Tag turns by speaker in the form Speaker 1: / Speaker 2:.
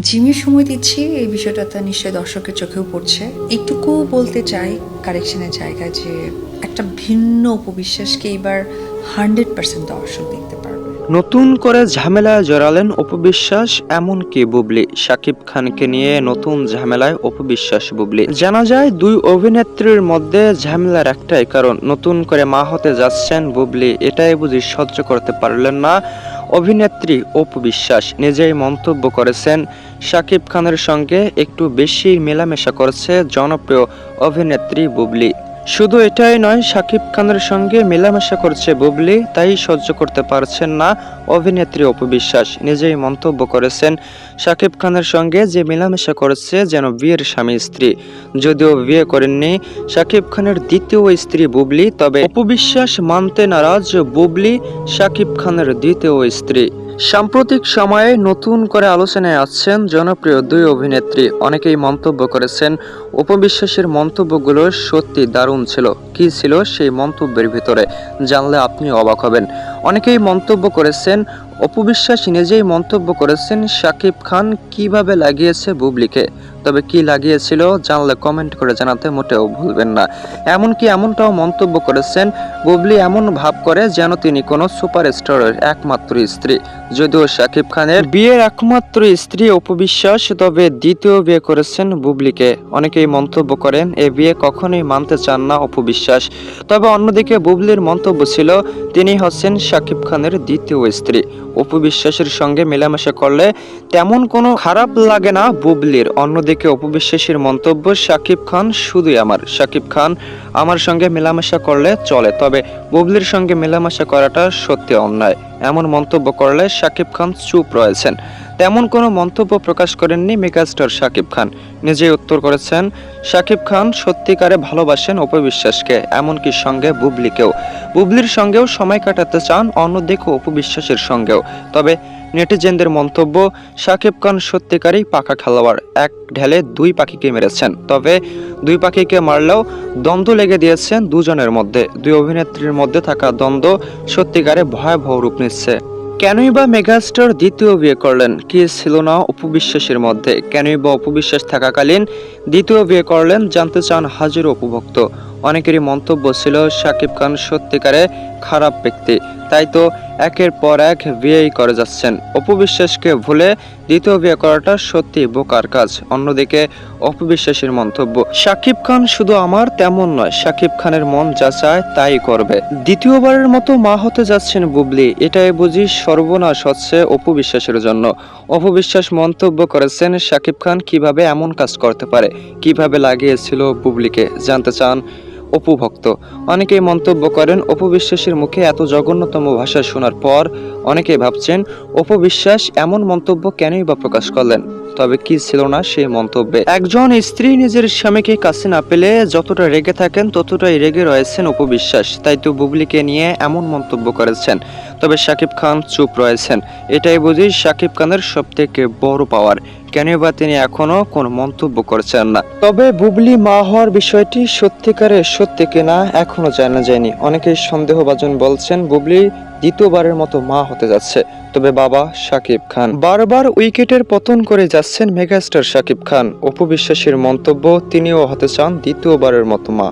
Speaker 1: জিমের সময় দিচ্ছি, এই বিষয়টা তো নিশ্চয়ই দর্শকের চোখেও পড়ছে। একটুকু বলতে চাই কারেকশনের জায়গায় যে একটা ভিন্ন উপবিশ্বাসকে এবার 100% দর্শক দেখতে পারবে।
Speaker 2: নতুন করে ঝামেলায় জড়ালেন অপবিশ্বাস, এমনকি বুবলি। শাকিব খানকে নিয়ে নতুন ঝামেলায় অপবিশ্বাস বুবলি। জানা যায় দুই অভিনেত্রীর মধ্যে ঝামেলার একটাই কারণ, নতুন করে মা হতে যাচ্ছেন বুবলি। এটাই বুঝি সহ্য করতে পারলেন না অভিনেত্রী অপবিশ্বাস। নিজেই মন্তব্য করেছেন শাকিব খানের সঙ্গে একটু বেশি মেলামেশা করছে জনপ্রিয় অভিনেত্রী বুবলি। শুধু এটাই নয়, শাকিব খানের সঙ্গে মেলামেশা করছে বুবলি, তাই সহ্য করতে পারছেন না অভিনেত্রী অপবিশ্বাস। নিজেই মন্তব্য করেছেন শাকিব খানের সঙ্গে যে মেলামেশা করেছে যেন বিয়ের স্বামী স্ত্রী। যদিও বিয়ে করেননি শাকিব খানের দ্বিতীয় স্ত্রী বুবলি, তবে অপবিশ্বাস মানতে নারাজ বুবলি শাকিব খানের দ্বিতীয় স্ত্রী। সাম্প্রতিক সময়ে নতুন করে আলোচনায় আসছেন জনপ্রিয় দুই অভিনেত্রী। অনেকেই মন্তব্য করেছেন অপবিশ্বাসের মন্তব্যগুলো সত্যি দারুণ ছিল। কি ছিল সেই মন্তব্যের ভিতরে জানলে আপনি অবাক হবেন। অনেকেই মন্তব্য করেছেন, অপবিশ্বাস নিজেই মন্তব্য করেছেন শাকিব খান কিভাবে লাগিয়েছে বুবলিকে। তবে কি লাগিয়েছিল জানলে কমেন্ট করে জানাতে মোটেও ভুলবেন না। এমনকি এমনটাও মন্তব্য করেছেন, বুবলি এমন ভাব করে যেন তিনি কোনো সুপারস্টারের একমাত্র স্ত্রী। যদিও শাকিব খানের বিয়ের একমাত্র স্ত্রী অপবিশ্বাস, তবে দ্বিতীয় বিয়ে করেছেন বুবলিকে। অনেকেই মন্তব্য করেন এ বিয়ে কখনোই মানতে চান না অপবিশ্বাস। তবে অন্যদিকে বুবলির মন্তব্য ছিল তিনি হচ্ছেন শাকিব খানের দ্বিতীয় স্ত্রী। অপবিশ্বাসের সঙ্গে মেলামেশা করলে তেমন কোনো খারাপ লাগে না বুবলির। অন্যদিকে অপবিশ্বাসের মন্তব্য, শাকিব খান শুধুই আমার, শাকিব খান আমার সঙ্গে মেলামেশা করলে চলে, তবে বুবলির সঙ্গে মেলামেশা করাটা সত্যি অন্যায়। এমন মন্তব্য করলে শাকিব খান চুপ রয়েছেন। তেমন কোনো মন্তব্য প্রকাশ করেননি মেগাস্টার শাকিব খান। নিজেই উত্তর করেছেন শাকিব খান সত্যিকারে ভালোবাসেন অপবিশ্বাসকে, এমনকি সঙ্গে বুবলিকেও। বুবলির সঙ্গেও সময় কাটাতে চান, অন্যদিকে অপবিশ্বাসের সঙ্গেও। তবে নেটিজেনদের মন্তব্য, শাকিব খান সত্যিকারই পাকা খেলোয়াড়, এক ঢেলে দুই পাখিকে মেরেছেন। তবে দুই পাখিকে মারলেও দ্বন্দ্ব লেগে দিয়েছেন দুজনের মধ্যে। দুই অভিনেত্রীর মধ্যে থাকা দ্বন্দ্ব সত্যিকারে ভয়াবহ রূপ নিচ্ছে। কেনই বা মেগাস্টার দ্বিতীয় বিয়ে করলেন? কি ছিল না অপবিশ্বাসের মধ্যে? কেনই বা অপবিশ্বাস থাকাকালীন দ্বিতীয় বিয়ে করলেন জানতে চান হাজারো উপভোক্ত। অনেকেরই মন্তব্য ছিল শাকিব খান সত্যিকারে খারাপ ব্যক্তি, তাই তো একের পর এক বিয়েই করে যাচ্ছেন। অপবিশ্বাসকে ভুলে দ্বিতীয় বিয়ে করাটা সত্যি বোকার কাজ। অন্যদিকে অপবিশ্বাসের মন্তব্য, শাকিব খান শুধু আমার তেমন নয়, শাকিব খানের মন যা চায় তাই করবে। দ্বিতীয়বারের মতো মা হতে যাচ্ছেন বুবলি, এটাই বুঝি সর্বনাশ হচ্ছে অপবিশ্বাসের জন্য। অপবিশ্বাস মন্তব্য করেছেন শাকিব খান কিভাবে এমন কাজ করতে পারে, কিভাবে লাগিয়েছিল বুবলিকে, জানতে চান অপুভক্ত। অনেকেই মন্তব্য করেন অপবিশ্বাসের মুখে এত জঘন্যতম ভাষা শোনার পর অনেকেই ভাবছেন অপবিশ্বাস এমন মন্তব্য কেনই বা প্রকাশ করলেন। তবে কি ছিল না সেই মন্তব্যে? একজন স্ত্রী নিজের স্বামীকে কাছে না পেলে যতটা রেগে থাকেন ততটাই রেগে রয়েছেন অপবিশ্বাস, তাই তো বুবলিকে নিয়ে এমন মন্তব্য করেছেন। তবে শাকিব খান চুপ রয়েছেন, এটাই বুঝি শাকিব খানের সবথেকে বড় পাওয়ার। কেন বা তিনি এখনো কোনো মন্তব্য করছেন না। তবে বুবলি মা হওয়ার বিষয়টি সত্যিকারে সত্যি কিনা এখনো জানা যায়নি। অনেকেই সন্দেহভাজন বলছেন বুবলি দ্বিতীয়বারের মতো মা হতে যাচ্ছে। তবে বাবা শাকিব খান বারবার উইকেটের পতন করে যাচ্ছেন মেগাস্টার শাকিব খান। অপবিশ্বাসের মন্তব্য, তিনিও হতে চান দ্বিতীয়বারের মতো মা।